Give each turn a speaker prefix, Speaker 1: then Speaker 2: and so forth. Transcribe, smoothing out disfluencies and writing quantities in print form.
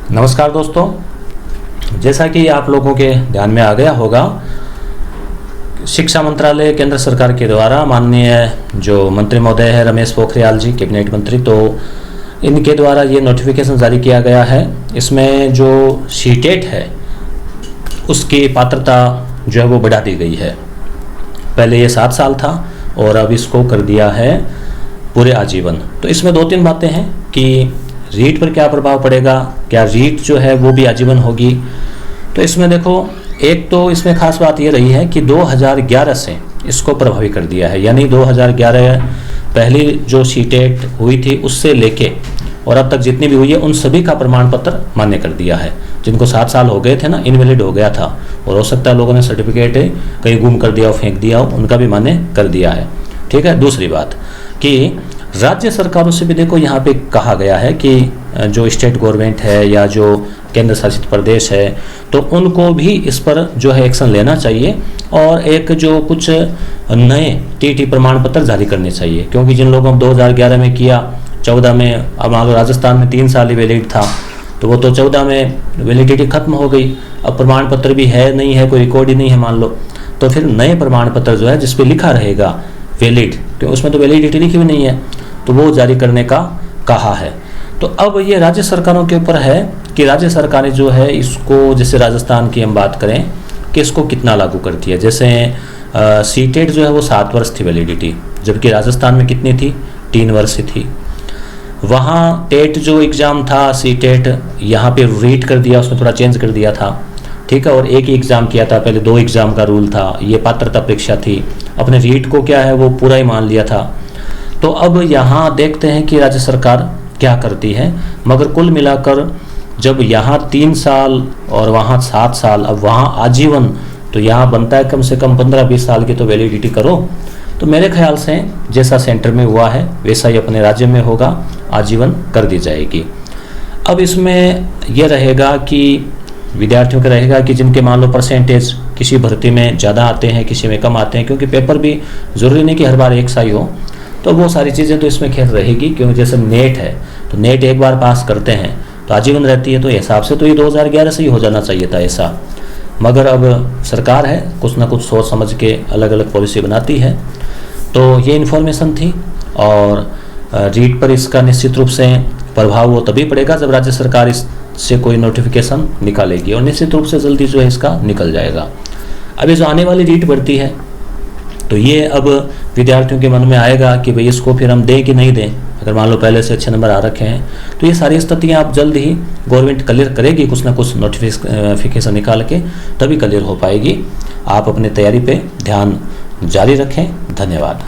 Speaker 1: नमस्कार दोस्तों, जैसा कि आप लोगों के ध्यान में आ गया होगा, शिक्षा मंत्रालय केंद्र सरकार के द्वारा माननीय जो मंत्री महोदय है रमेश पोखरियाल जी, कैबिनेट मंत्री, तो इनके द्वारा ये नोटिफिकेशन जारी किया गया है। इसमें जो सीटेट है उसकी पात्रता जो है वो बढ़ा दी गई है। पहले ये 7 साल था और अब इसको कर दिया है पूरे आजीवन। तो इसमें 2-3 बातें हैं कि रीट पर क्या प्रभाव पड़ेगा, क्या रीट जो है वो भी आजीवन होगी। तो इसमें देखो, एक तो इसमें खास बात ये रही है कि 2011 से इसको प्रभावी कर दिया है, यानी 2011 पहली जो सीटेट हुई थी उससे लेके और अब तक जितनी भी हुई है उन सभी का प्रमाण पत्र मान्य कर दिया है। जिनको 7 साल हो गए थे ना, इनवैलिड हो गया था और हो सकता है लोगों ने सर्टिफिकेट कहीं गुम कर दिया हो, फेंक दिया हो, उनका भी मान्य कर दिया है। ठीक है। दूसरी बात कि राज्य सरकारों से भी देखो यहाँ पे कहा गया है कि जो स्टेट गवर्नमेंट है या जो केंद्र शासित प्रदेश है तो उनको भी इस पर जो है एक्शन लेना चाहिए और एक जो कुछ नए टीटी प्रमाण पत्र जारी करने चाहिए। क्योंकि जिन लोगों ने 2011 में किया, 14 में, अब मान लो राजस्थान में 3 साल ही वैलिड था, तो वो तो 14 में वैलिडिटी खत्म हो गई। अब प्रमाण पत्र भी है नहीं है, कोई रिकॉर्ड ही नहीं है मान लो, तो फिर नए प्रमाण पत्र जो है जिसपे लिखा रहेगा वैलिड, क्योंकि उसमें तो वैलिडिटी लिखी हुई नहीं है, तो वो जारी करने का कहा है। तो अब ये राज्य सरकारों के ऊपर है कि राज्य सरकारें जो है इसको, जैसे राजस्थान की हम बात करें कि इसको कितना लागू करती है। जैसे सीटेट जो है वो 7 वर्ष थी वैलिडिटी, जबकि राजस्थान में कितनी थी, 3 वर्ष थी। वहाँ टेट जो एग्ज़ाम था, सीटेट, यहाँ पे रीट कर दिया, उसमें थोड़ा चेंज कर दिया था। ठीक है। और एक ही एग्ज़ाम किया था, पहले 2 एग्ज़ाम का रूल था, ये पात्रता परीक्षा थी। अपने रीट को क्या है वो पूरा ही मान लिया था। तो अब यहाँ देखते हैं कि राज्य सरकार क्या करती है। मगर कुल मिलाकर जब यहाँ 3 साल और वहाँ 7 साल, अब वहाँ आजीवन, तो यहाँ बनता है कम से कम 15-20 साल की तो वैलिडिटी करो। तो मेरे ख्याल से जैसा सेंटर में हुआ है वैसा ही अपने राज्य में होगा, आजीवन कर दी जाएगी। अब इसमें यह रहेगा कि विद्यार्थियों का रहेगा कि जिनके मान लो परसेंटेज किसी भर्ती में ज़्यादा आते हैं, किसी में कम आते हैं, क्योंकि पेपर भी ज़रूरी नहीं कि हर बार एक सा ही हो, तो वो सारी चीज़ें तो इसमें खैर रहेगी। क्योंकि जैसे नेट है तो नेट एक बार पास करते हैं तो आजीवन रहती है, तो हिसाब से तो ये 2011 से ही हो जाना चाहिए था ऐसा। मगर अब सरकार है कुछ ना कुछ सोच समझ के अलग अलग पॉलिसी बनाती है। तो ये इन्फॉर्मेशन थी और रीट पर इसका निश्चित रूप से प्रभाव वो तभी पड़ेगा जब राज्य सरकार इससे कोई नोटिफिकेशन निकालेगी और निश्चित रूप से जल्दी जो है इसका निकल जाएगा। अभी जो आने वाली रीट बढ़ती है तो ये अब विद्यार्थियों के मन में आएगा कि भाई इसको फिर हम दें कि नहीं दें। अगर मान लो पहले से अच्छे नंबर आ रखे हैं तो ये सारी स्थितियाँ आप जल्द ही गवर्नमेंट क्लियर करेगी, कुछ ना कुछ नोटिफिकेशन निकाल के, तभी क्लियर हो पाएगी। आप अपनी तैयारी पे ध्यान जारी रखें। धन्यवाद।